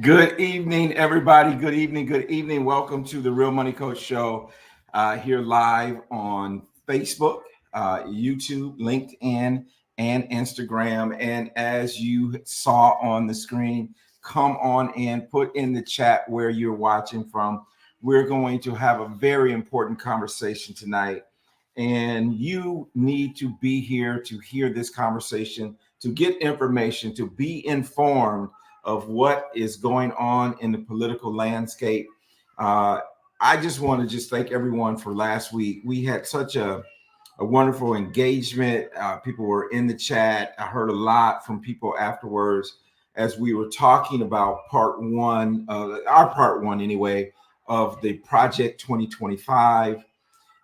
Good evening, everybody. Good evening. Good evening. Welcome to the Real Money Coach Show here live on Facebook, YouTube, LinkedIn, and Instagram. And as you saw on the screen, come on and put in the chat where you're watching from. We're going to have a very important conversation tonight. And you need to be here to hear this conversation, to get information, to be informed of what is going on in the political landscape. Uh, I just want to just thank everyone for last week. We had such a wonderful engagement. People were in the chat. I heard a lot from people afterwards as we were talking about part one, our part one anyway, of the Project 2025.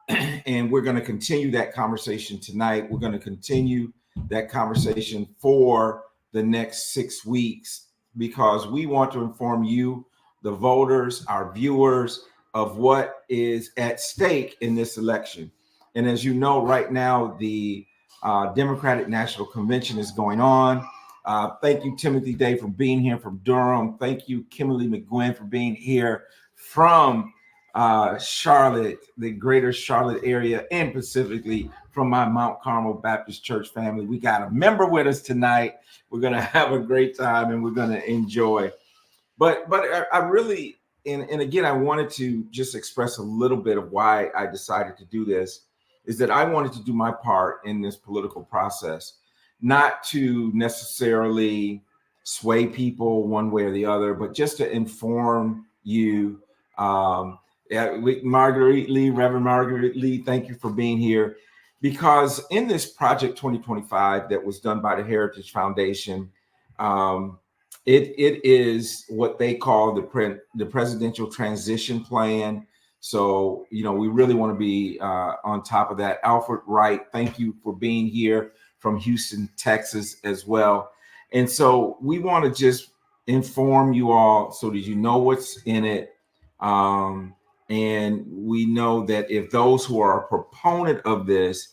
And we're going to continue that conversation tonight. We're going to continue that conversation for the next 6 weeks because we want to inform you, the voters, our viewers, of what is at stake in this election. And as you know, right now, the Democratic National Convention is going on. Thank you, Timothy Day, for being here from Durham. Thank you, Kimberly McGuinn, for being here from Charlotte, the greater Charlotte area, and specifically from my Mount Carmel Baptist Church family. We got a member with us tonight. We're going to have a great time and we're going to enjoy. But I really, and again, I wanted to just express a little bit of why I decided to do this, is that I wanted to do my part in this political process, not to necessarily sway people one way or the other, but just to inform you. Marguerite Lee, Reverend Marguerite Lee, thank you for being here. Because in this Project 2025 that was done by the Heritage Foundation, it is what they call the presidential transition plan. So, you know, we really want to be on top of that. Alfred Wright, thank you for being here from Houston, Texas as well. And so we want to just inform you all so that you know what's in it. And we know that if those who are a proponent of this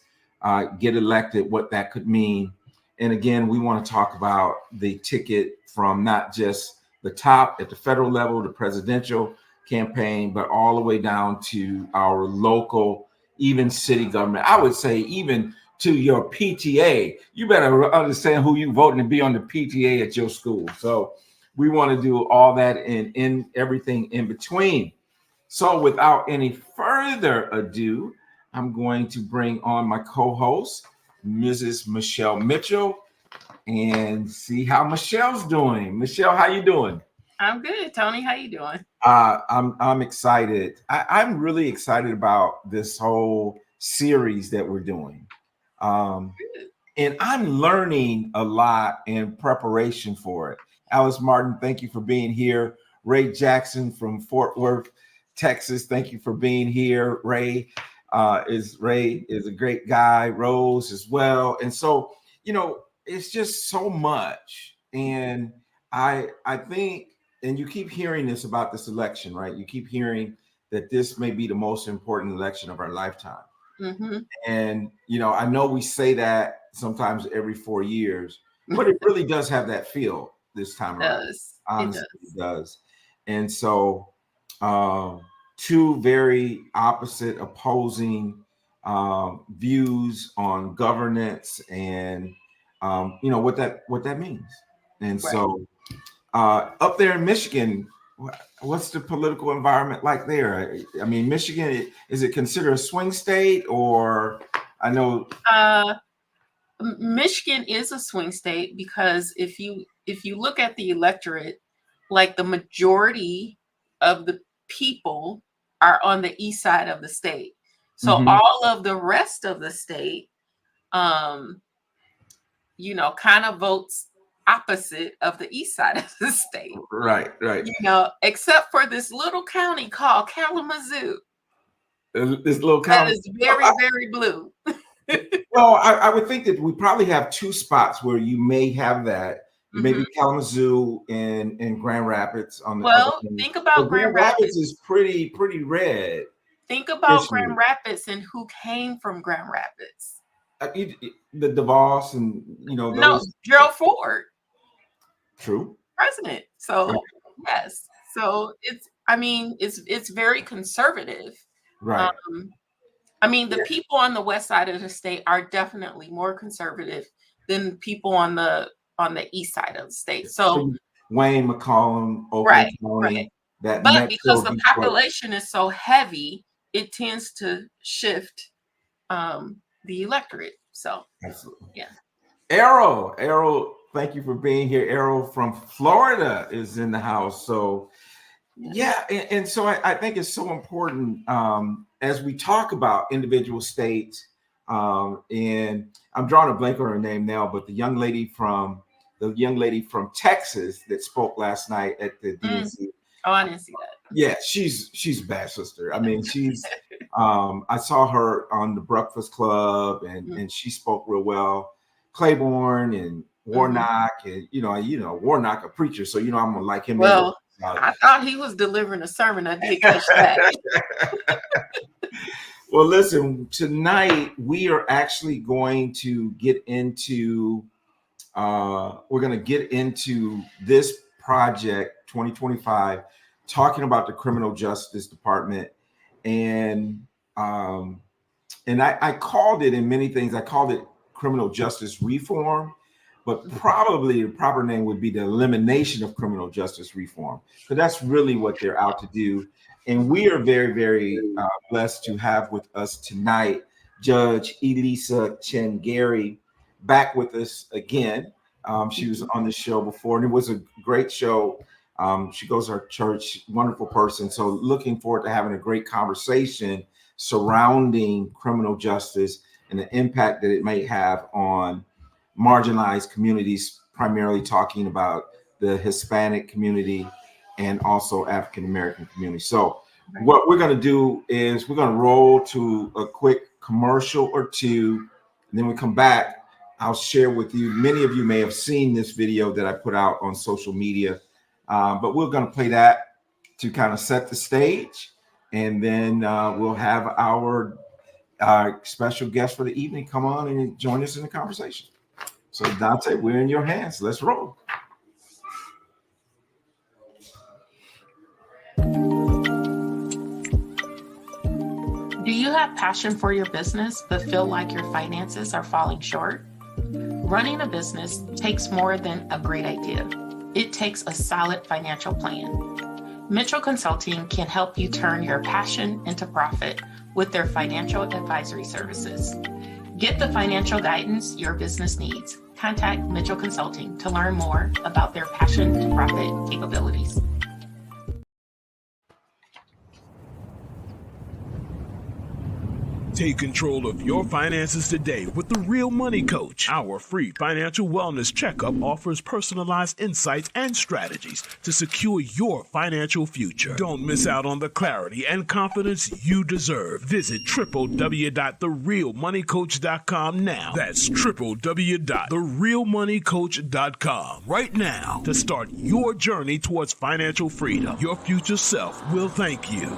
get elected, what that could mean. And again, we want to talk about the ticket from not just the top at the federal level, the presidential campaign, but all the way down to our local, even city government. I would say even to your PTA. You better understand who you voting to be on the PTA at your school. So we want to do all that and in everything in between. So without any further ado, I'm going to bring on my co-host, Mrs. Michelle Mitchell, and see how Michelle's doing. Michelle, how you doing? I'm good. Tony, how you doing? I'm excited. I'm really excited about this whole series that we're doing. And I'm learning a lot in preparation for it. Alice Martin, thank you for being here. Ray Jackson from Fort Worth, Texas, thank you for being here. Ray is a great guy. Rose as well. And so, you know, it's just so much. And I think, and you keep hearing this about this election, right? You keep hearing that this may be the most important election of our lifetime. Mm-hmm. And, you know, I know we say that sometimes every 4 years, but it really does have that feel this time around. Honestly, it does. And so two very opposite, opposing views on governance and, you know, what that means. And Right. so up there in Michigan, what's the political environment like there? I mean, Michigan, is it considered a swing state, or I know Michigan is a swing state because if you look at the electorate, like the majority of the people are on the east side of the state. So all of the rest of the state, you know, kind of votes opposite of the east side of the state. Right. You know, except for this little county called Kalamazoo. This little That county. is very, very blue. Well, I would think that we probably have two spots where you may have that. Maybe Kalamazoo and Grand Rapids on the other Well, end. think about Grand Rapids is pretty red. Think about Grand Rapids and who came from Grand Rapids. The DeVos and, you know, those. No, Gerald Ford. True. President. So Yes. So it's very conservative. Right. Um, the people on the west side of the state are definitely more conservative than people on the east side of the state. So So Wayne, McCollum, right, Oakland right. County, that But because Metro the Detroit. population is so heavy, it tends to shift the electorate. So Absolutely. yeah. Errol, thank you for being here. Errol from Florida is in the house. So yeah, and so I think it's so important as we talk about individual states. And I'm drawing a blank on her name now, but the young lady from Texas that spoke last night at the DNC. Oh, I didn't see that. Yeah, she's a bad sister. I mean, she's I saw her on the Breakfast Club, and she spoke real well. Claiborne and Warnock, and Warnock a preacher, so I'm gonna like him. Well, I thought he was delivering a sermon. I did catch that. Well, listen, tonight we are actually going to get into this project 2025, talking about the criminal justice department. And I called it, in many things, I called it criminal justice reform, but probably the proper name would be the elimination of criminal justice reform, because that's really what they're out to do. And we are very, very blessed to have with us tonight Judge Elisa Chinn-Gary back with us again. She was on the show before, and it was a great show. She goes to our church, wonderful person. So looking forward to having a great conversation surrounding criminal justice and the impact that it may have on marginalized communities, primarily talking about the Hispanic community and also African American community. So what we're going to do is we're going to roll to a quick commercial or two, and then we come back. I'll share with you. Many of you may have seen this video that I put out on social media, but we're going to play that to kind of set the stage, and then we'll have our special guest for the evening come on and join us in the conversation. So Dante, we're in your hands. Let's roll. Do you have passion for your business but feel like your finances are falling short? Running a business takes more than a great idea. It takes a solid financial plan. Mitchell Consulting can help you turn your passion into profit with their financial advisory services. Get the financial guidance your business needs. Contact Mitchell Consulting to learn more about their passion to profit capabilities. Take control of your finances today with the Real Money Coach. Our free financial wellness checkup offers personalized insights and strategies to secure your financial future. Don't miss out on the clarity and confidence you deserve. Visit www.therealmoneycoach.com now. That's www.therealmoneycoach.com right now to start your journey towards financial freedom. Your future self will thank you.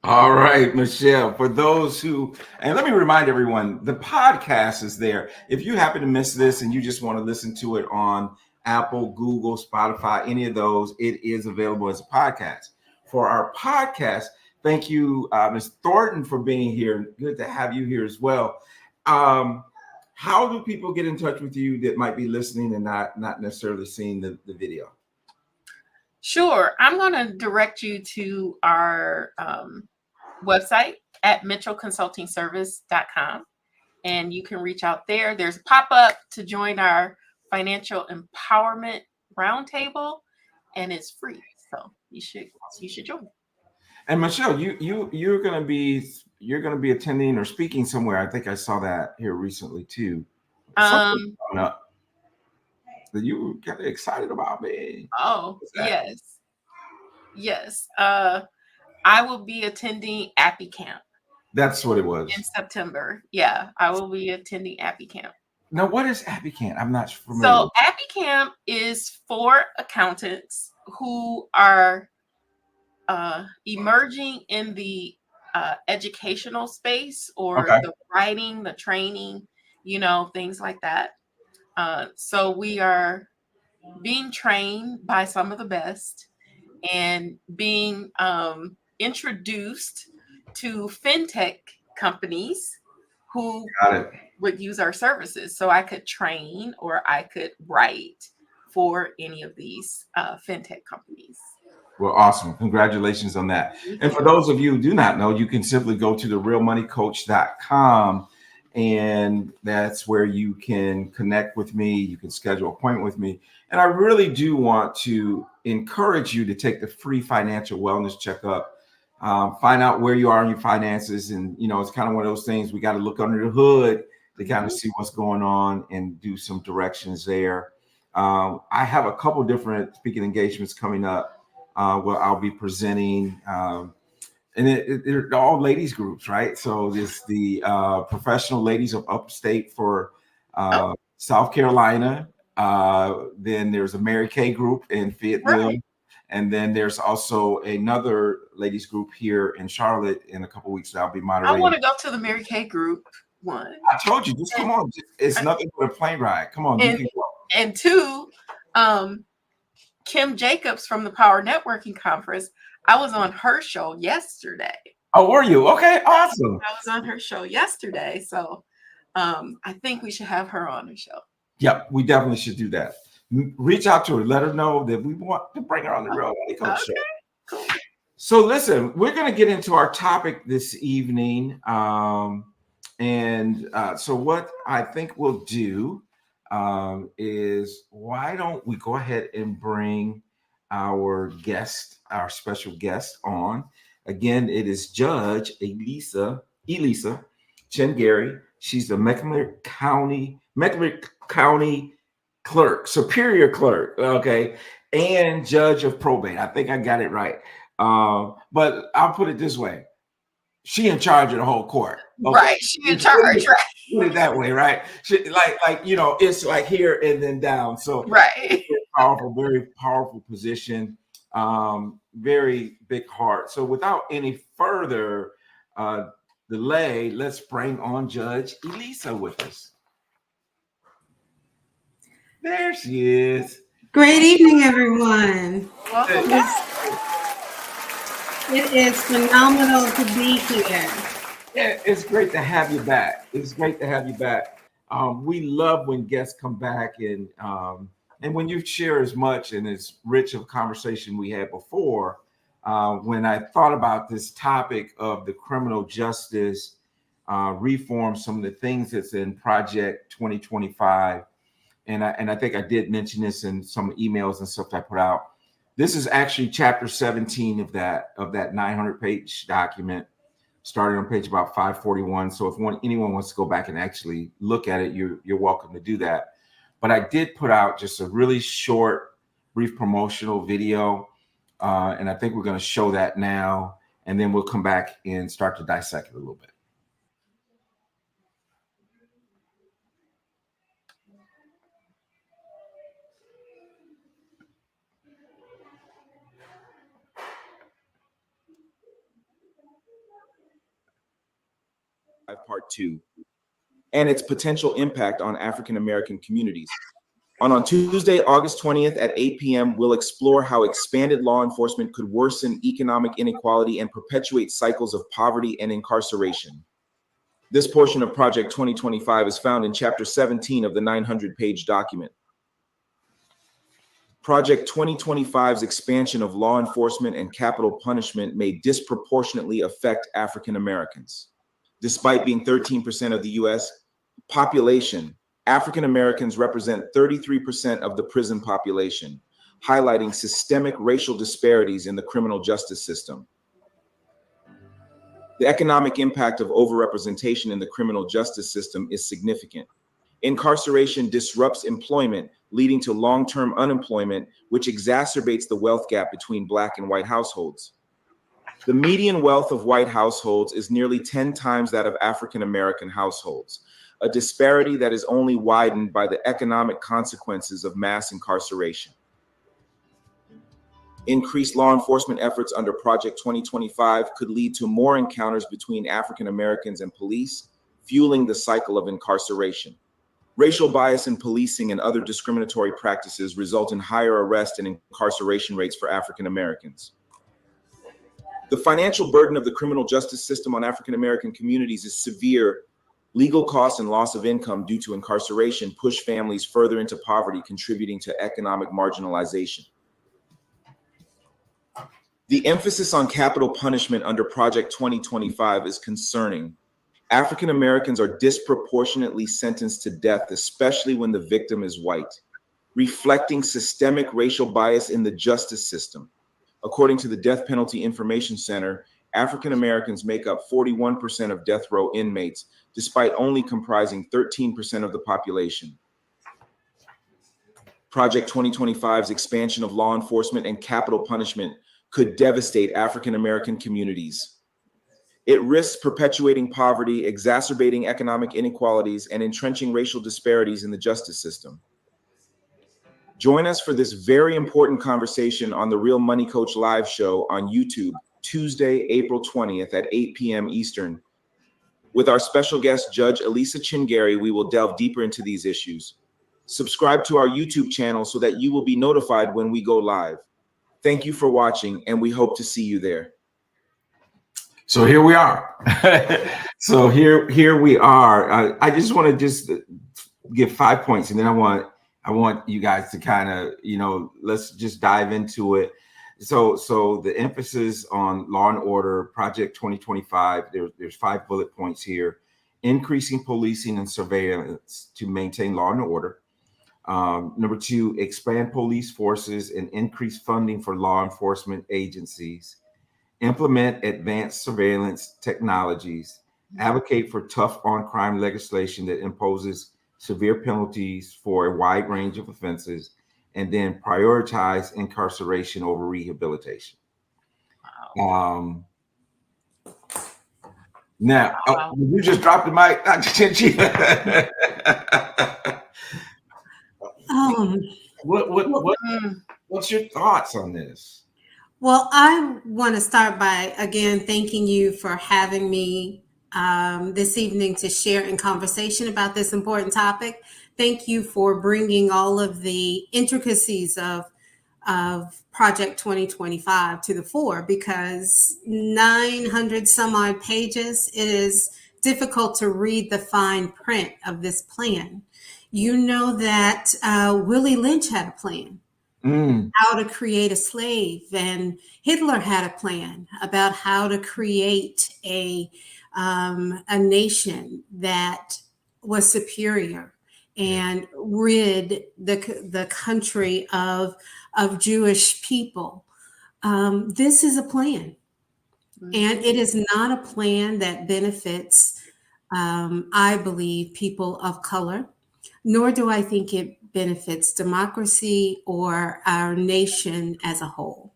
All right, Michelle, for those who, and let me remind everyone, the podcast is there. If you happen to miss this and you just want to listen to it on Apple, Google, Spotify, any of those, it is available as a podcast. For our podcast, thank you, Ms. Thornton, for being here. Good to have you here as well. How do people get in touch with you that might be listening and not necessarily seeing the video? Sure. I'm going to direct you to our website at mitchellconsultingservice.com, and you can reach out there. There's a pop-up to join our financial empowerment roundtable, and it's free. So you should join. And Michelle, you're going to be attending or speaking somewhere. I think I saw that here recently too. Something coming up that you were kind of excited about, man. Oh, yes. I will be attending Appy Camp. That's what it was. In September. Yeah, I will be attending Appy Camp. Now, what is Appy Camp? I'm not familiar. So Appy Camp is for accountants who are emerging in the educational space, or the writing, the training, things like that. So we are being trained by some of the best and being introduced to fintech companies who Got it. would use our services. So I could train or I could write for any of these fintech companies. Well, awesome. Congratulations on that. And for those of you who do not know, you can simply go to therealmoneycoach.com, and that's where you can connect with me. You can schedule an appointment with me. And I really do want to encourage you to take the free financial wellness checkup. Find out where you are in your finances. And, you know, it's kind of one of those things we got to look under the hood to kind of see what's going on and do some directions there. I have a couple different speaking engagements coming up where I'll be presenting, and they're all ladies groups, right? So there's the professional ladies of upstate for South Carolina. Then there's a Mary Kay group in Fayetteville. Right. And then there's also another ladies group here in Charlotte in a couple of weeks that I'll be moderating. I want to go to the Mary Kay group one. I told you, just come on. It's nothing but a plane ride. Come on, you can go. And two, Kim Jacobs from the Power Networking Conference, I was on her show yesterday. Oh, were you? Okay, awesome. I was on her show yesterday. So I think we should have her on the show. Yep, we definitely should do that. Reach out to her, let her know that we want to bring her on the Real Money Coach show. Cool. So listen, we're going to get into our topic this evening. So what I think we'll do is, why don't we go ahead and bring our guest, our special guest on. Again, it is Judge Elisa Chinn-Gary. She's the Mecklenburg County clerk, superior clerk, okay, and judge of probate. I think I got it right. But I'll put it this way. She in charge of the whole court. Okay? Right, she in charge, right? Put it that way, right? She, like you know, it's like here and then down. So right. Very powerful position, very big heart. So without any further delay, let's bring on Judge Elisa with us. There she is. Great evening, everyone. Welcome back. It is phenomenal to be here. Yeah, it's great to have you back. It's great to have you back. We love when guests come back and when you share as much and as rich of conversation we had before. When I thought about this topic of the criminal justice reform, some of the things that's in Project 2025, and I think I did mention this in some emails and stuff that I put out. This is actually chapter 17 of that 900-page document, starting on page about 541. So if anyone wants to go back and actually look at it, you're welcome to do that. But I did put out just a really short, brief promotional video, and I think we're going to show that now, and then we'll come back and start to dissect it a little bit. Part 2, and its potential impact on African American communities. On Tuesday, August 20th at 8 p.m., we'll explore how expanded law enforcement could worsen economic inequality and perpetuate cycles of poverty and incarceration. This portion of Project 2025 is found in Chapter 17 of the 900-page document. Project 2025's expansion of law enforcement and capital punishment may disproportionately affect African Americans. Despite being 13% of the U.S. population, African Americans represent 33% of the prison population, highlighting systemic racial disparities in the criminal justice system. The economic impact of overrepresentation in the criminal justice system is significant. Incarceration disrupts employment, leading to long-term unemployment, which exacerbates the wealth gap between Black and white households. The median wealth of white households is nearly 10 times that of African American households, a disparity that is only widened by the economic consequences of mass incarceration. Increased law enforcement efforts under Project 2025 could lead to more encounters between African Americans and police, fueling the cycle of incarceration. Racial bias in policing and other discriminatory practices result in higher arrest and incarceration rates for African Americans. The financial burden of the criminal justice system on African American communities is severe. Legal costs and loss of income due to incarceration push families further into poverty, contributing to economic marginalization. The emphasis on capital punishment under Project 2025 is concerning. African Americans are disproportionately sentenced to death, especially when the victim is white, reflecting systemic racial bias in the justice system. According to the Death Penalty Information Center, African Americans make up 41% of death row inmates, despite only comprising 13% of the population. Project 2025's expansion of law enforcement and capital punishment could devastate African American communities. It risks perpetuating poverty, exacerbating economic inequalities, and entrenching racial disparities in the justice system. Join us for this very important conversation on the Real Money Coach live show on YouTube, Tuesday, April 20th at 8 p.m. Eastern. With our special guest, Judge Elisa Chinn-Gary, we will delve deeper into these issues. Subscribe to our YouTube channel so that you will be notified when we go live. Thank you for watching, and we hope to see you there. So here we are. So here we are. I just want to give 5 points, and then I want you guys to kind of, let's just dive into it. So the emphasis on law and order, Project 2025, there's 5 bullet points here. Increasing policing and surveillance to maintain law and order. Number 2, expand police forces and increase funding for law enforcement agencies. Implement advanced surveillance technologies. Advocate for tough on-crime legislation that imposes severe penalties for a wide range of offenses, and then prioritize incarceration over rehabilitation. Wow. Now, Wow. you just dropped the mic, Dr. Chin-Chi. What's your thoughts on this? Well, I want to start by, again, thanking you for having me this evening to share in conversation about this important topic. Thank you for bringing all of the intricacies of Project 2025 to the fore, because 900 some odd pages, it is difficult to read the fine print of this plan. You know that Willie Lynch had a plan. How to create a slave, and Hitler had a plan about how to create a nation that was superior and rid the country of Jewish people. This is a plan, and it is not a plan that benefits, I believe, people of color, nor do I think it benefits democracy or our nation as a whole.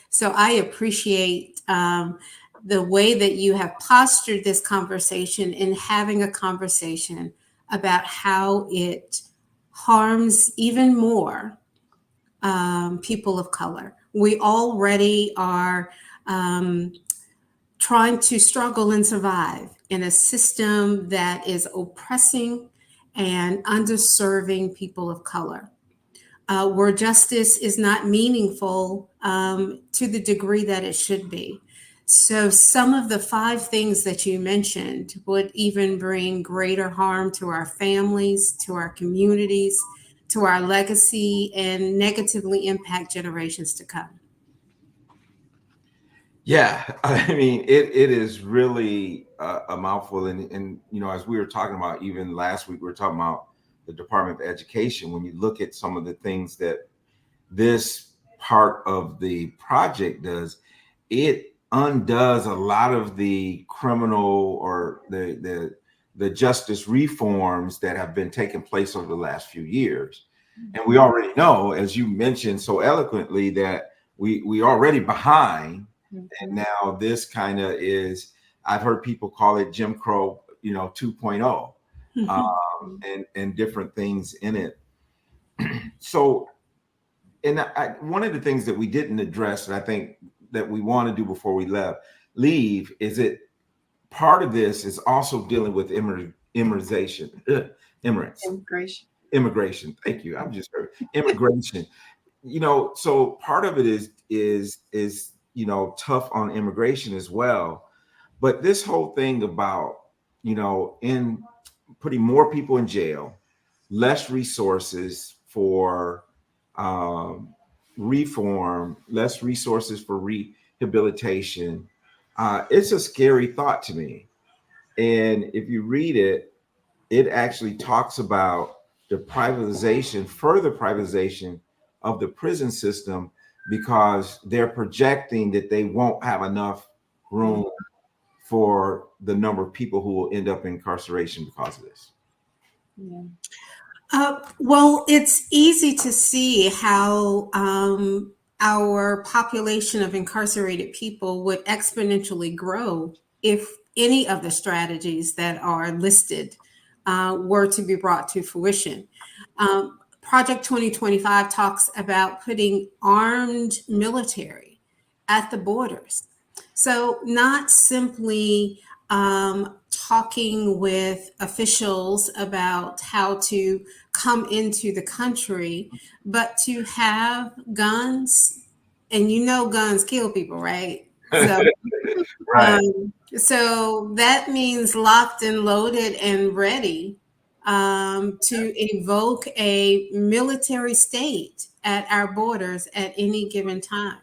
So I appreciate the way that you have postured this conversation in having a conversation about how it harms even more people of color. We already are trying to struggle and survive in a system that is oppressing and underserving people of color, where justice is not meaningful to the degree that it should be. So some of the 5 things that you mentioned would even bring greater harm to our families, to our communities, to our legacy, and negatively impact generations to come. Yeah, I mean, it is really a mouthful. And, as we were talking about, even last week, we were talking about the Department of Education. When you look at some of the things that this part of the project does, it undoes a lot of the criminal or the justice reforms that have been taking place over the last few years. And we already know, as you mentioned so eloquently, that we already behind. And now this kind of is, I've heard people call it Jim Crow, 2.0, and different things in it. So, and one of the things that we didn't address, and I think that we want to do before we leave, is that part of this is also dealing with immigrants. Immigration. Thank you. I'm just heard immigration. So part of it is tough on immigration as well. But this whole thing about in putting more people in jail, less resources for reform, less resources for rehabilitation. It's a scary thought to me. And if you read it, it actually talks about the further privatization of the prison system, because they're projecting that they won't have enough room for the number of people who will end up in incarceration because of this. Yeah. Well, it's easy to see how our population of incarcerated people would exponentially grow if any of the strategies that are listed were to be brought to fruition. Project 2025 talks about putting armed military at the borders. So not simply talking with officials about how to come into the country, but to have guns, and guns kill people, right? So, Right. so that means locked and loaded and ready to evoke a military state at our borders at any given time.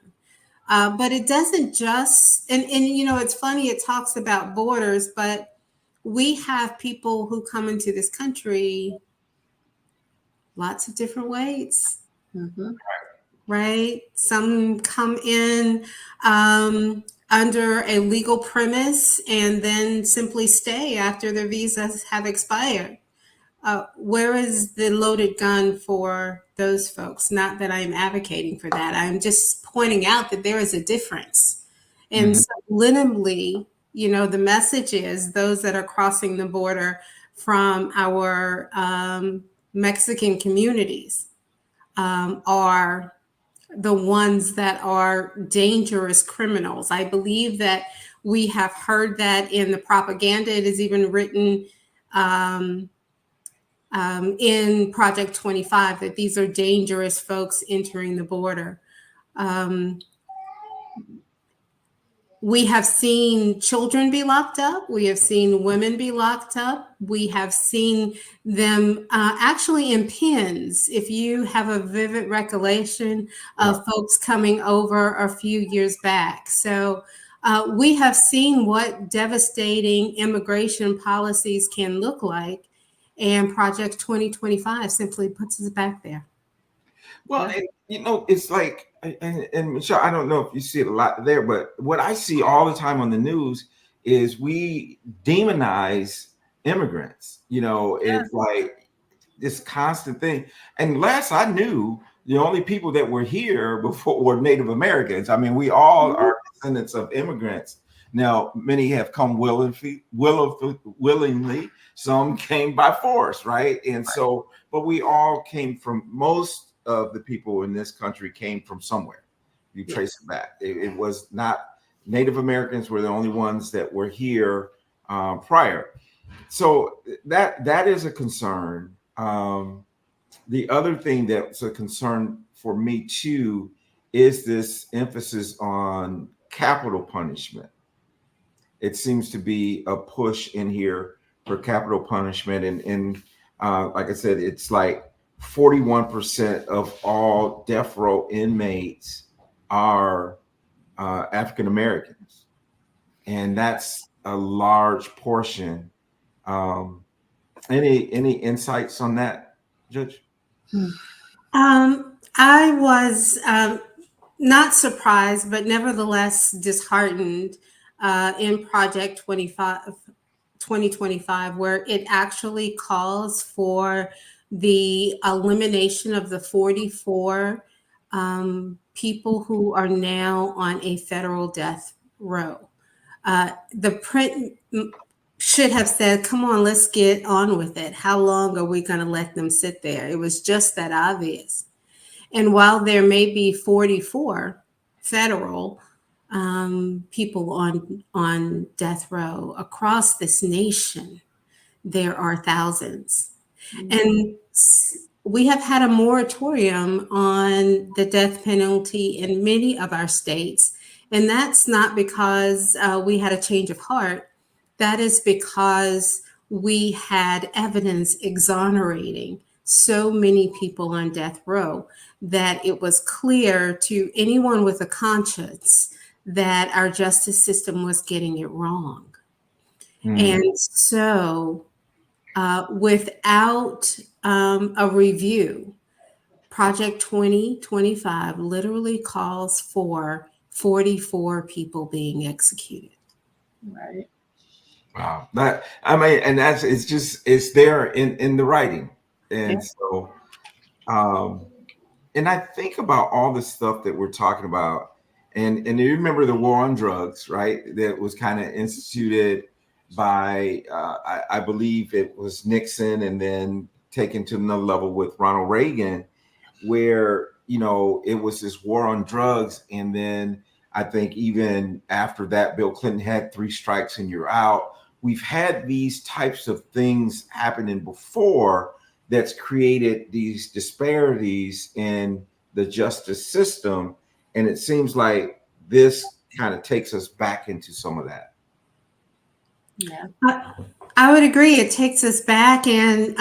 But it doesn't just, and it's funny, it talks about borders, but we have people who come into this country lots of different ways, right? Some come in under a legal premise and then simply stay after their visas have expired. Where is the loaded gun for those folks? Not that I'm advocating for that. I'm just pointing out that there is a difference. And subliminally, the message is those that are crossing the border from our Mexican communities are the ones that are dangerous criminals. I believe that we have heard that in the propaganda. It is even written in Project 25 that these are dangerous folks entering the border. We have seen children be locked up. We have seen women be locked up. We have seen them actually in pens. If you have a vivid recollection of folks coming over a few years back. So we have seen what devastating immigration policies can look like. And Project 2025 simply puts us back there. Well, it's like, and Michelle, I don't know if you see it a lot there, but what I see all the time on the news is we demonize immigrants. It's like this constant thing. And last I knew, the only people that were here before were Native Americans. I mean, we all are descendants of immigrants. Now, many have come willingly. Some came by force, right? And so, but we all came from, most of the people in this country came from somewhere. You trace it back. It was not, Native Americans were the only ones that were here prior. So that is a concern. The other thing that's a concern for me too is this emphasis on capital punishment. It seems to be a push in here for capital punishment. And like I said, it's like 41% of all death row inmates are African Americans. And that's a large portion. Any insights on that, Judge? I was not surprised, but nevertheless disheartened in Project 2025, where it actually calls for the elimination of the 44 people who are now on a federal death row. The print should have said, come on, let's get on with it. How long are we going to let them sit there? It was just that obvious. And while there may be 44 federal people on death row across this nation, there are thousands. Mhm. And we have had a moratorium on the death penalty in many of our states. And that's not because we had a change of heart. That is because we had evidence exonerating so many people on death row that it was clear to anyone with a conscience that our justice system was getting it wrong. And so, without a review, Project 2025 literally calls for 44 people being executed. Right. Wow. That, I mean, and that's, it's there in the writing. And Yeah. so, and I think about all the stuff that we're talking about, and you remember the war on drugs, right? That was kind of instituted by, I believe it was Nixon, and then taken to another level with Ronald Reagan, where, it was this war on drugs. And then I think even after that, Bill Clinton had 3 strikes and you're out. We've had these types of things happening before that's created these disparities in the justice system. And it seems like this kind of takes us back into some of that. Yeah. I would agree. It takes us back, and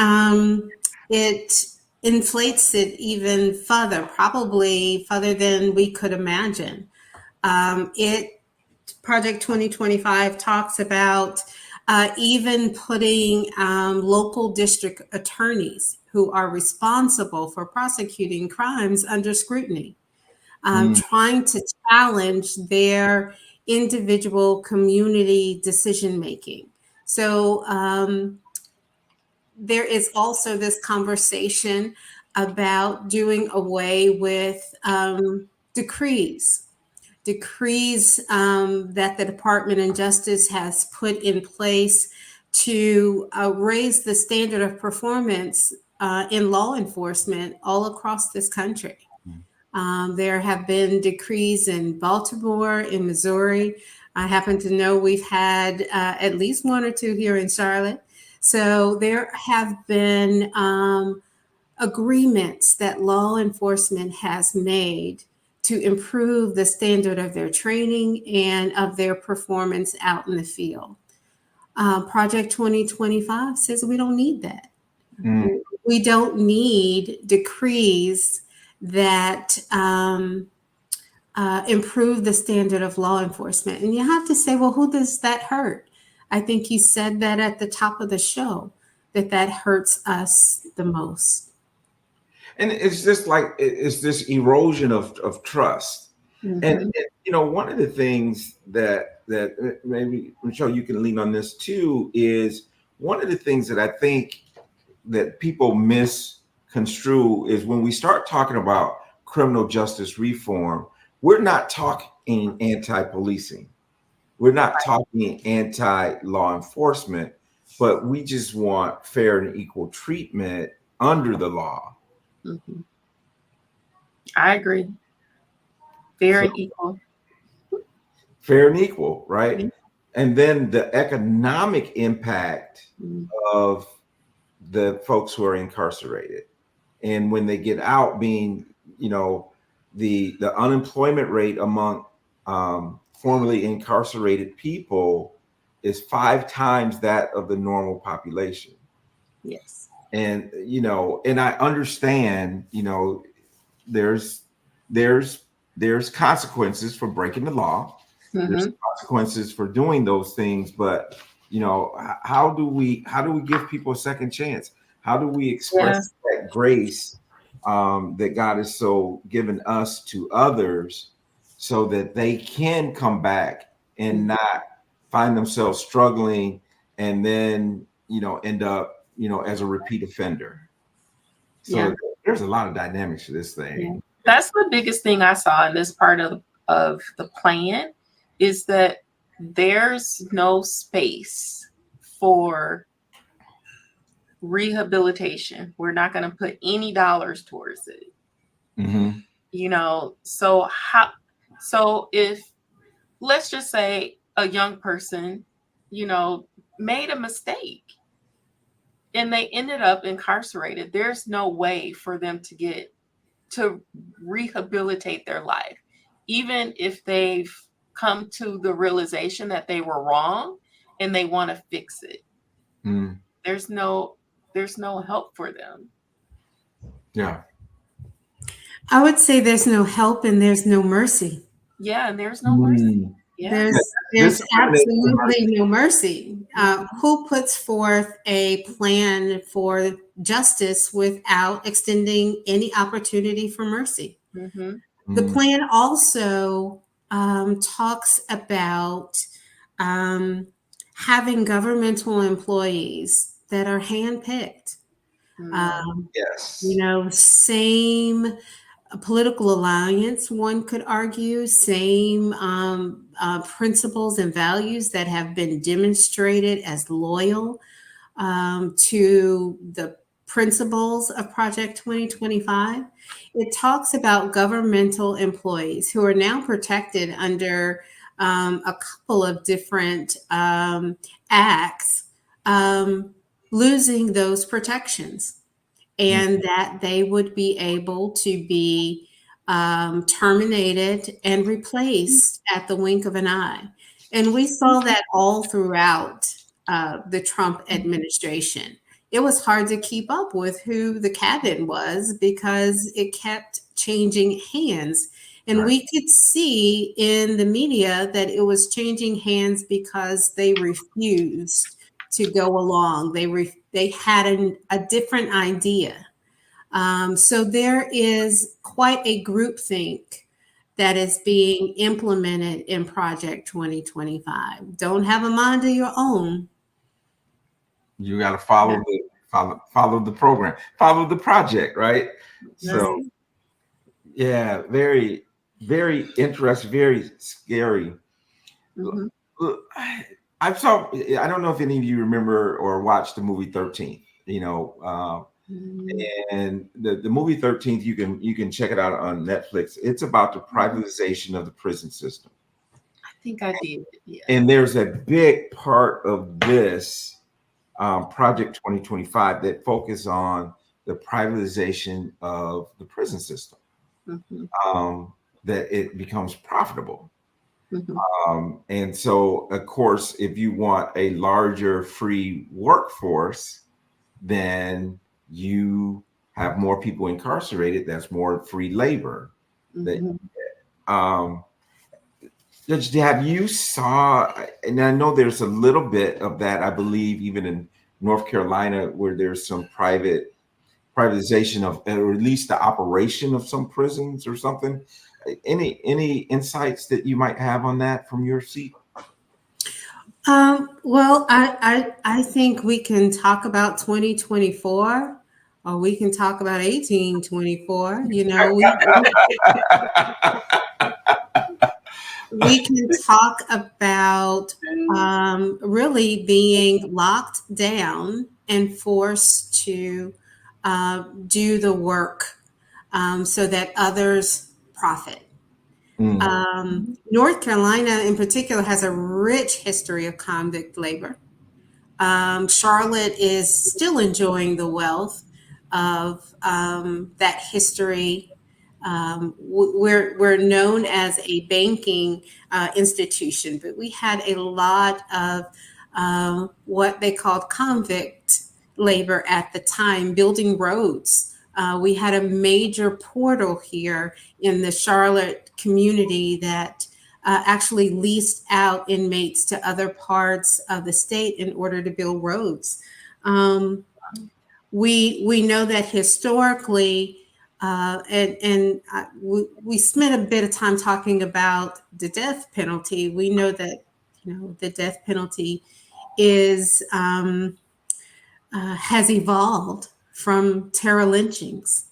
it inflates it even further, probably further than we could imagine. It Project 2025 talks about even putting local district attorneys who are responsible for prosecuting crimes under scrutiny, trying to challenge their individual community decision making. So there is also this conversation about doing away with decrees that the Department of Justice has put in place to raise the standard of performance in law enforcement all across this country. There have been decrees in Baltimore, in Missouri. I happen to know we've had at least 1 or 2 here in Charlotte. So there have been agreements that law enforcement has made to improve the standard of their training and of their performance out in the field. Project 2025 says we don't need that. We don't need decrees that improve the standard of law enforcement. And you have to say, well, who does that hurt? I think you said that at the top of the show, that hurts us the most. And it's just like, it's this erosion of trust. And one of the things that maybe, Michelle, you can lean on this too, is one of the things that I think that people misconstrue is when we start talking about criminal justice reform, we're not talking anti-policing. We're not talking anti-law enforcement, but we just want fair and equal treatment under the law. I agree. Fair and equal. Fair and equal, right? And then the economic impact of the folks who are incarcerated, and when they get out, being, the unemployment rate among formerly incarcerated people is 5 times that of the normal population. Yes. And and I understand, there's consequences for breaking the law. There's consequences for doing those things, but how do we give people a second chance? How do we express that grace that God has so given us to others, so that they can come back and not find themselves struggling and then end up as a repeat offender? So there's a lot of dynamics to this thing. Yeah. That's the biggest thing I saw in this part of the plan, is that there's no space for rehabilitation. We're not going to put any dollars towards it. So if, let's just say, a young person, made a mistake, and they ended up incarcerated. There's no way for them to rehabilitate their life, even if they've come to the realization that they were wrong and they want to fix it. Mm. There's no help for them. Yeah. I would say there's no help and there's no mercy. Yeah, and there's no mercy. Yeah. There's absolutely no mercy. Who puts forth a plan for justice without extending any opportunity for mercy? Mm-hmm. The plan also talks about having governmental employees that are handpicked. Yes. You know, same political alliance, one could argue, same principles and values that have been demonstrated as loyal to the principles of Project 2025. It talks about governmental employees who are now protected under a couple of different acts, losing those protections, and that they would be able to be terminated and replaced at the wink of an eye. And we saw that all throughout the Trump administration. It was hard to keep up with who the cabinet was because it kept changing hands. And we could see in the media that it was changing hands because they refused to go along. They had a different idea. So there is quite a groupthink that is being implemented in Project 2025. Don't have a mind of your own. You got to follow the program, follow the project, right? So, yeah, very, very interesting, very scary. Mm-hmm. I don't know if any of you remember or watched the movie 13. You know, and the movie 13th, you can check it out on Netflix. It's about the privatization of the prison system. I think I did. Yeah. And there's a big part of this Project 2025 that focus on the privatization of the prison system, that it becomes profitable. And so, of course, if you want a larger free workforce, then you have more people incarcerated. That's more free labor. Have you saw, and I know there's a little bit of that, I believe, even in North Carolina, where there's some privatization of, or at least the operation of some prisons or something. Any insights that you might have on that from your seat? Well, I think we can talk about 2024, or we can talk about 1824. You know, we can talk about really being locked down and forced to do the work so that others profit. North Carolina in particular has a rich history of convict labor. Charlotte is still enjoying the wealth of that history. We're known as a banking institution, but we had a lot of what they called convict labor at the time, building roads. We had a major portal here in the Charlotte community that actually leased out inmates to other parts of the state in order to build roads. We know that historically, we spent a bit of time talking about the death penalty. We know that the death penalty is has evolved from terror lynchings.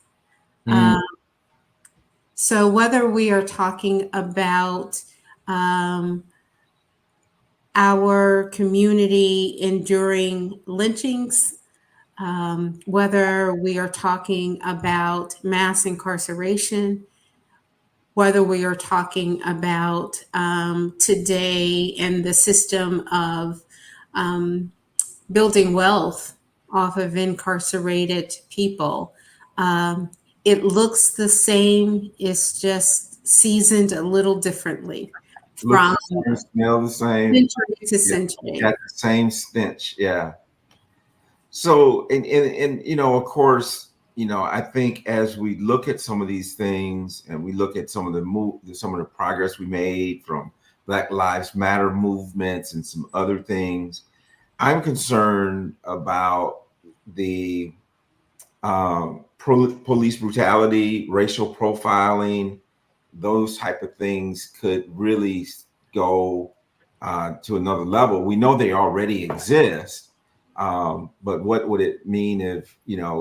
So whether we are talking about our community enduring lynchings, whether we are talking about mass incarceration, whether we are talking about today and the system of building wealth off of incarcerated people. It looks the same. It's just seasoned a little differently from Looks the same, smell the same. century to Yeah, century. got the same stench. Yeah. So, and of course, I think as we look at some of these things and we look at some of the progress we made from Black Lives Matter movements and some other things, I'm concerned about the police brutality, racial profiling. Those type of things could really go to another level. We know they already exist, but what would it mean if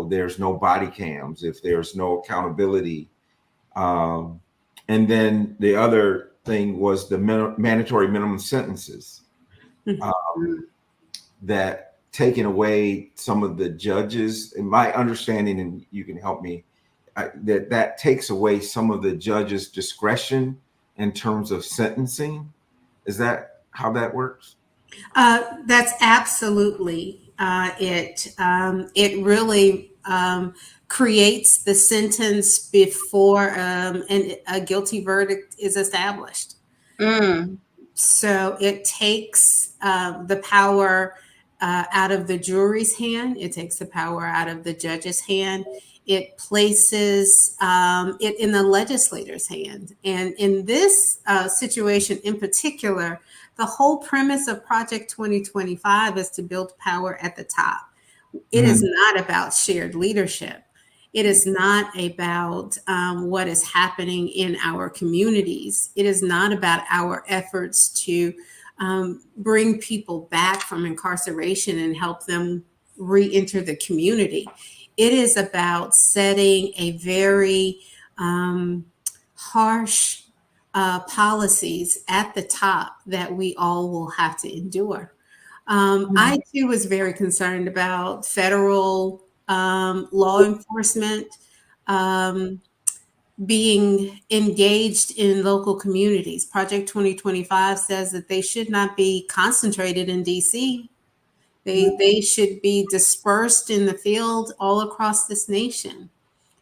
there's no body cams, if there's no accountability? And then the other thing was the mandatory minimum sentences that taking away some of the judges. In my understanding, and you can help me, that takes away some of the judges' discretion in terms of sentencing. Is that how that works? That's absolutely it. It really creates the sentence before a guilty verdict is established. So it takes the power out of the jury's hand. It takes the power out of the judge's hand. It places it in the legislator's hand. And in this situation in particular, the whole premise of Project 2025 is to build power at the top. It is not about shared leadership. It is not about what is happening in our communities. It is not about our efforts to bring people back from incarceration and help them re-enter the community. It is about setting a very harsh policies at the top that we all will have to endure. I too was very concerned about federal law enforcement being engaged in local communities. Project 2025 says that they should not be concentrated in DC. They should be dispersed in the field all across this nation.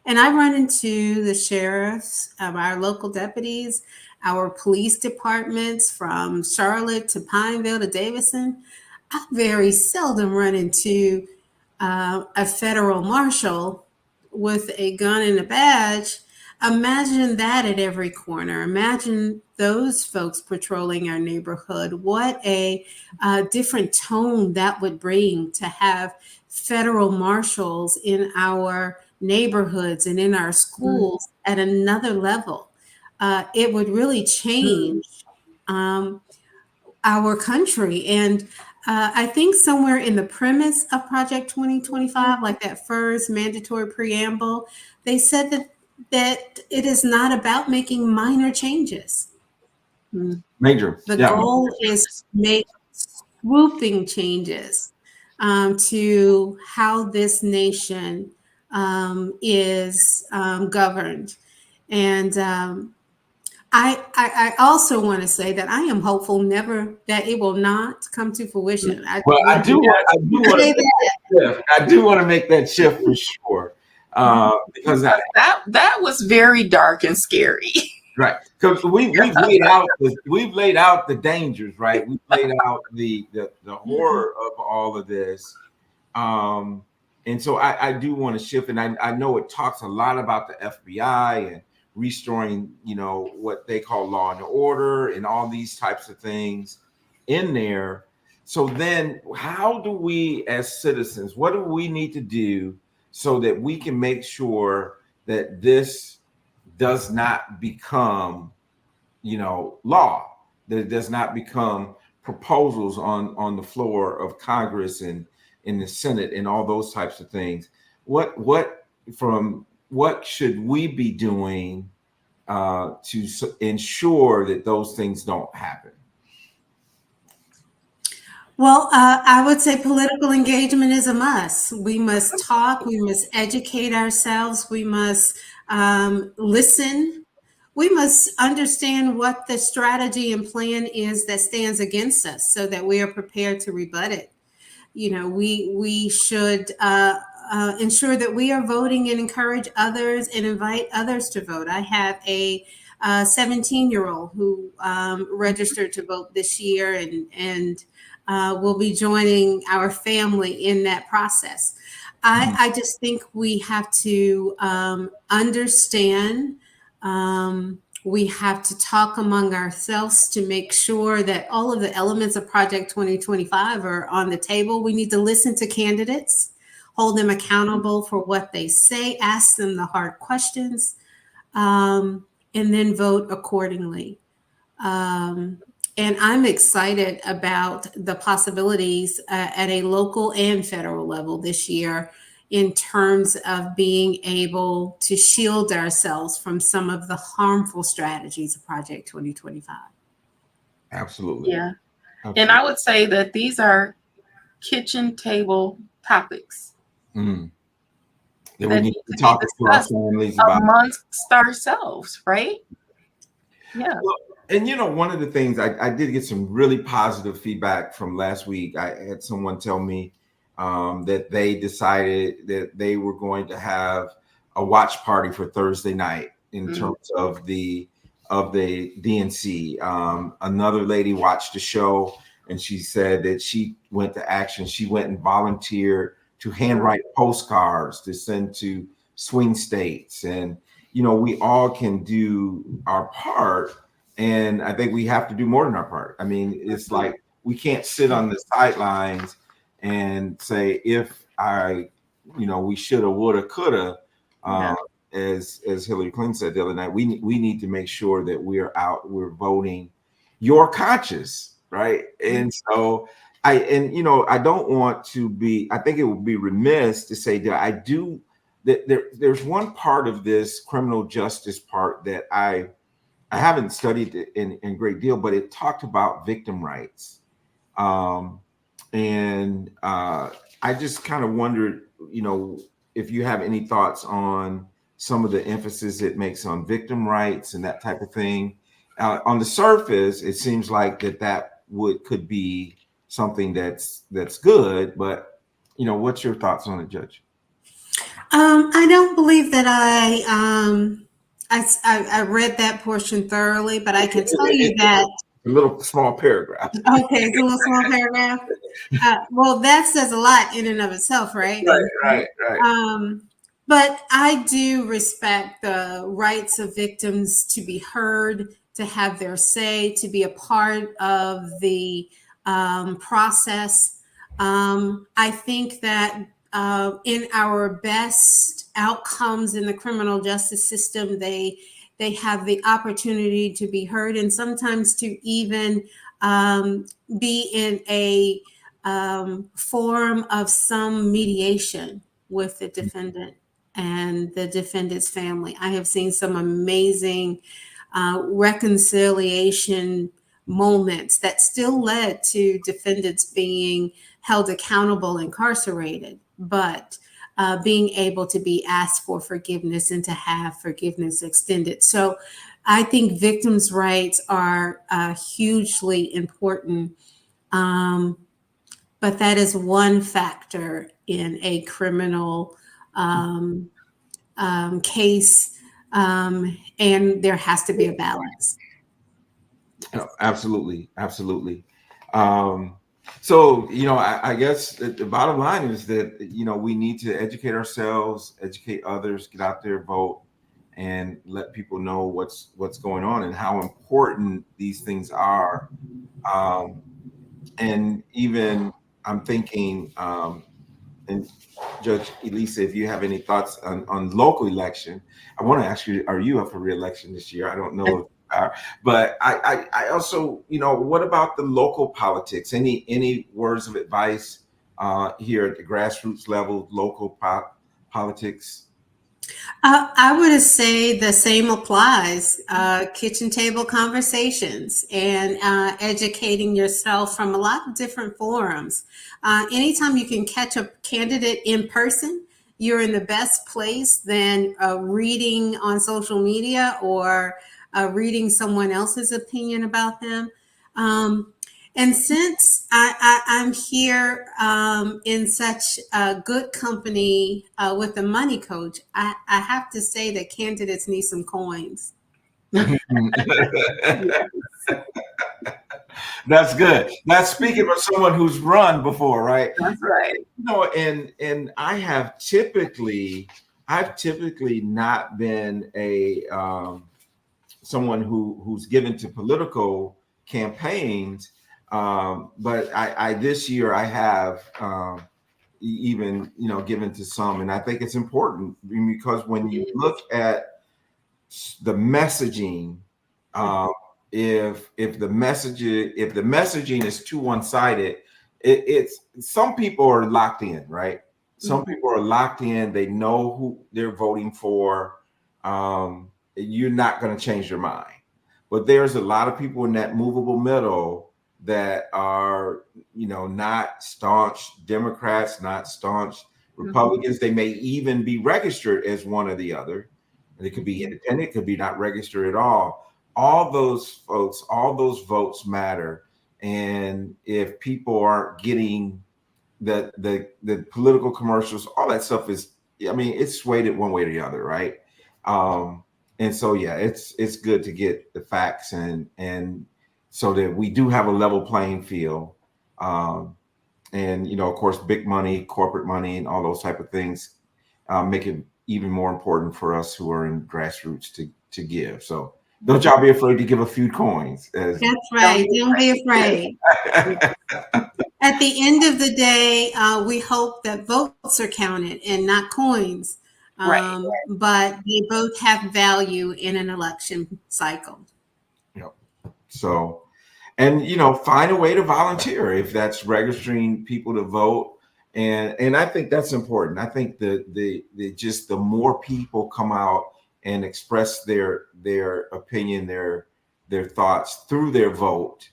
And I run into the sheriffs, our local deputies, our police departments from Charlotte to Pineville to Davison. I very seldom run into a federal marshal with a gun and a badge. Imagine that at every corner. Imagine those folks patrolling our neighborhood. What a different tone that would bring to have federal marshals in our neighborhoods and in our schools at another level. It would really change our country. And I think somewhere in the premise of Project 2025, like that first mandatory preamble, they said that it is not about making minor changes. Major. The goal is to make swooping changes to how this nation is governed. And I also want to say that I am hopeful that it will not come to fruition. I do want to make that shift for sure. Because that was very dark and scary. Right, because we've laid out the dangers, right? We've laid out the horror of all of this, and so I do want to shift, and I know it talks a lot about the FBI and restoring, what they call law and order and all these types of things in there. So then, how do we as citizens? What do we need to do so that we can make sure that this does not become, law, that it does not become proposals on the floor of Congress and in the Senate and all those types of things? What should we be doing to ensure that those things don't happen? Well, I would say political engagement is a must. We must talk. We must educate ourselves. We must listen. We must understand what the strategy and plan is that stands against us so that we are prepared to rebut it. we should ensure that we are voting and encourage others and invite others to vote. I have a 17-year-old who registered to vote this year and will be joining our family in that process. I just think we have to understand. We have to talk among ourselves to make sure that all of the elements of Project 2025 are on the table. We need to listen to candidates, hold them accountable for what they say, ask them the hard questions, and then vote accordingly. And I'm excited about the possibilities at a local and federal level this year in terms of being able to shield ourselves from some of the harmful strategies of Project 2025. Absolutely. Yeah. Absolutely. And I would say that these are kitchen table topics that we need to talk to our families about amongst ourselves, right? Yeah. Well, and one of the things I did get some really positive feedback from last week. I had someone tell me that they decided that they were going to have a watch party for Thursday night in terms of the DNC. Another lady watched the show and she said that she went to action. She went and volunteered to handwrite postcards to send to swing states. And, we all can do our part. And I think we have to do more than our part. I mean, it's like we can't sit on the sidelines and say, if we shoulda, woulda, coulda, as Hillary Clinton said the other night, we need to make sure that we're voting your conscience, right? And so I don't want to be, I think it would be remiss to say that there's one part of this criminal justice part that I haven't studied it in great deal, but it talked about victim rights. And I just kind of wondered, if you have any thoughts on some of the emphasis it makes on victim rights and that type of thing. On the surface, it seems like that could be something that's good, but what's your thoughts on it, Judge? I don't believe that I read that portion thoroughly, but I can tell you that a little small paragraph. Okay, it's a little small paragraph. Well, that says a lot in and of itself, right? Right. But I do respect the rights of victims to be heard, to have their say, to be a part of the process. I think that in our best outcomes in the criminal justice system, they have the opportunity to be heard and sometimes to even be in a form of some mediation with the defendant and the defendant's family. I have seen some amazing reconciliation moments that still led to defendants being held accountable, incarcerated, but being able to be asked for forgiveness and to have forgiveness extended. So I think victims' rights are hugely important, but that is one factor in a criminal case, and there has to be a balance. Absolutely. So, I guess the bottom line is that, we need to educate ourselves, educate others, get out there, vote, and let people know what's going on and how important these things are. And even I'm thinking, and Judge Elisa, if you have any thoughts on local election, I want to ask you, are you up for re-election this year? I don't know. But I also, what about the local politics? Any words of advice here at the grassroots level, local politics? I would say the same applies. Kitchen table conversations and educating yourself from a lot of different forums. Anytime you can catch a candidate in person, you're in the best place than reading on social media or reading someone else's opinion about them. And since I'm here in such good company with the money coach, I have to say that candidates need some coins. That's good. That's speaking for someone who's run before, right? That's right. And I've typically not been a someone who's given to political campaigns, but I this year I have even given to some, and I think it's important because when you look at the messaging, if the messaging is too one-sided, it's some people are locked in, right? Some people are locked in. They know who they're voting for. You're not going to change their mind. But there's a lot of people in that movable middle that are, not staunch Democrats, not staunch Republicans. They may even be registered as one or the other. It could be independent, it could be not registered at all. All those folks, all those votes matter. And if people aren't getting the political commercials, all that stuff is, it's swayed it one way or the other, right? And so, yeah, it's good to get the facts and so that we do have a level playing field. And, of course, big money, corporate money, and all those type of things make it even more important for us who are in grassroots to give. So don't y'all be afraid to give a few coins. That's right. Don't be afraid. At the end of the day, we hope that votes are counted and not coins. Right. But they both have value in an election cycle. Yep. So, and find a way to volunteer if that's registering people to vote. And I think that's important. I think the more people come out and express their opinion, their thoughts through their vote,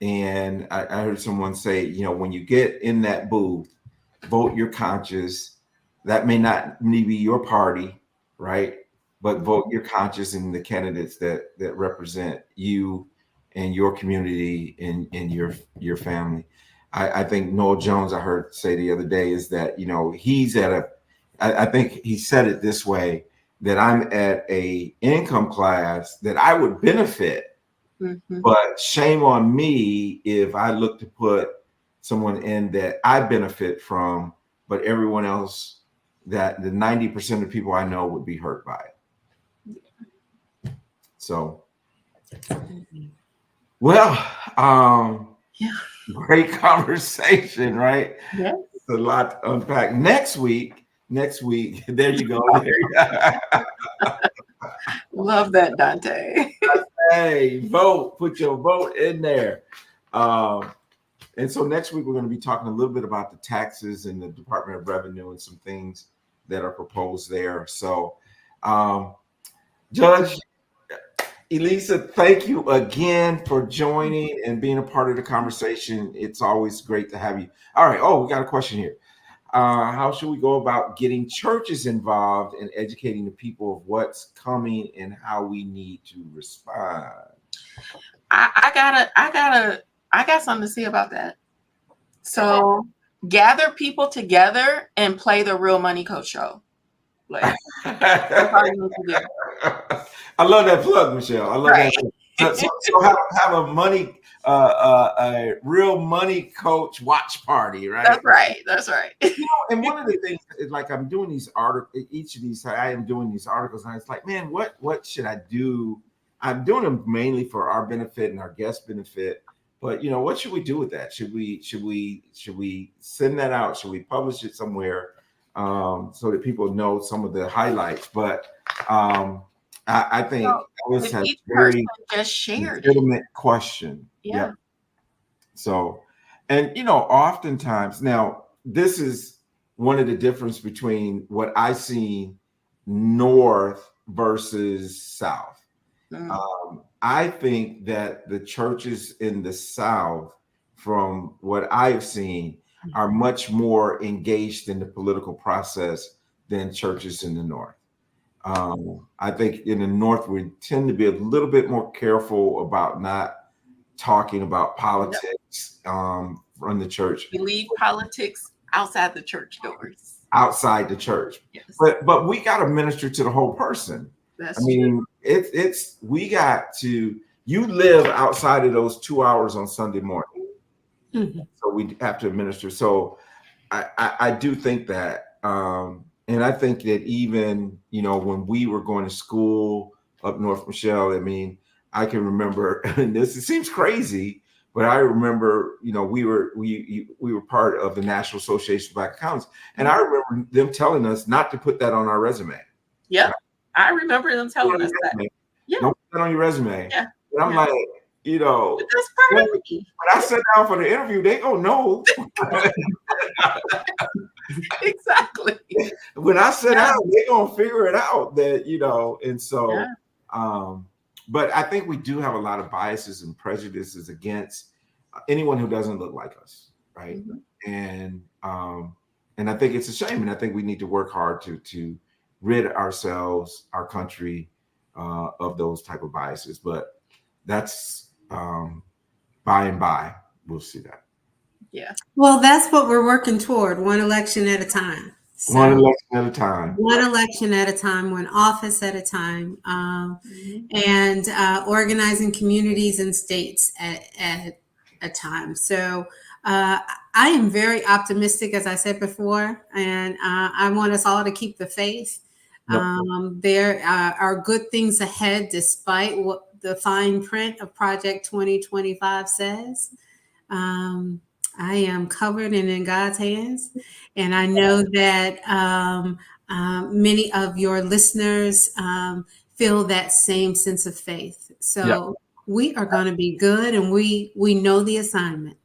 and I heard someone say, when you get in that booth, vote your conscience. That may not be your party, right? But vote your conscience in the candidates that represent you and your community and your family. I think Noel Jones, I heard say the other day, is that, he's I think he said it this way, that I'm at a income class that I would benefit, but shame on me if I look to put someone in that I benefit from, but everyone else, that the 90% of people I know would be hurt by it. So, well, great conversation, right? Yeah. It's a lot to unpack. Next week, there you go. Love that, Dante. Hey, vote, put your vote in there. And so next week, we're going to be talking a little bit about the taxes and the Department of Revenue and some things that are proposed there. So, Judge Elisa, thank you again for joining and being a part of the conversation. It's always great to have you. All right. Oh, we got a question here. How should we go about getting churches involved in educating the people of what's coming and how we need to respond? I got something to say about that. So gather people together and play the Real Money Coach show. Like, that's all you need to do. I love that plug, Michelle. I love that. So have a money, a Real Money Coach watch party, right? That's right. And one of the things is, like, I'm doing these articles. Each of these, I am doing these articles, and it's like, man, what should I do? I'm doing them mainly for our benefit and our guest benefit. But what should we do with that? Should we send that out? Should we publish it somewhere so that people know some of the highlights? But I think Alice has each very just shared legitimate question. Yeah. Yep. So, and oftentimes now this is one of the difference between what I see north versus south. I think that the churches in the South, from what I've seen, are much more engaged in the political process than churches in the North. I think in the North, we tend to be a little bit more careful about not talking about politics from the church. We leave politics outside the church doors. Outside the church. Yes. But we got to minister to the whole person. That's I mean, it's we got to, you live outside of those 2 hours on Sunday morning. Mhm. So we have to administer. So I do think that, and I think that even, when we were going to school up north, Michelle, I mean, I can remember, and it seems crazy, but I remember, we were part of the National Association of Black Accountants, and I remember them telling us not to put that on our resume. Yep. I remember them telling us that. Yeah. Don't put that on your resume. Yeah. And I'm like, But that's part of me. when I sit down for the interview, they gonna know. Exactly. When I sit down, they gonna figure it out that, and so, but I think we do have a lot of biases and prejudices against anyone who doesn't look like us, right? Mm-hmm. And I think it's a shame, and I think we need to work hard to rid ourselves, our country, of those type of biases. But that's by and by, we'll see that. Yeah. Well, that's what we're working toward, one election at a time. So, one election at a time. One election at a time, one office at a time, and organizing communities and states at a time. So I am very optimistic, as I said before, and I want us all to keep the faith. Yep. There are good things ahead, despite what the fine print of Project 2025 says. I am covered and in God's hands. And I know that many of your listeners feel that same sense of faith. So we are going to be good, and we know the assignment.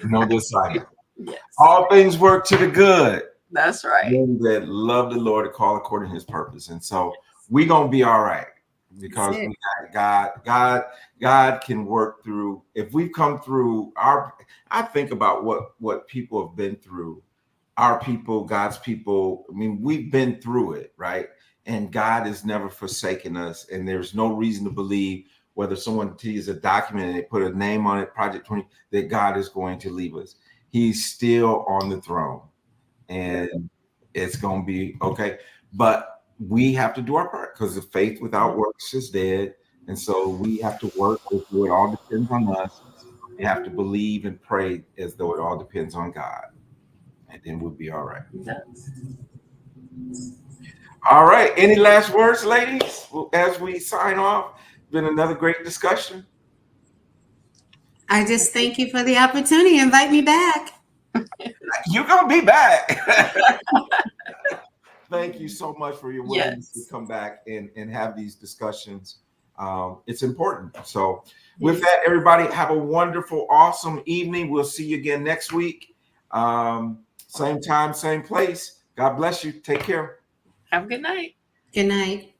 Know the assignment. Yes. All things work to the good. That's right. Them that love the Lord, to call according to his purpose. And so we're going to be all right, because we got God. God can work through. If we've come through I think about what people have been through, our people, God's people. I mean, we've been through it, right? And God has never forsaken us. And there's no reason to believe, whether someone sees a document and they put a name on it, Project 20, that God is going to leave us. He's still on the throne, and it's going to be okay. But we have to do our part, because the faith without works is dead. And so we have to work as though it all depends on us. We have to believe and pray as though it all depends on God. And then we'll be all right. Yes. All right. Any last words, ladies, as we sign off? Been another great discussion. I just thank you for the opportunity. Invite me back. You're going to be back. Thank you so much for your willingness to come back and have these discussions. It's important. So with that, everybody, have a wonderful, awesome evening. We'll see you again next week. Same time, same place. God bless you. Take care. Have a good night. Good night.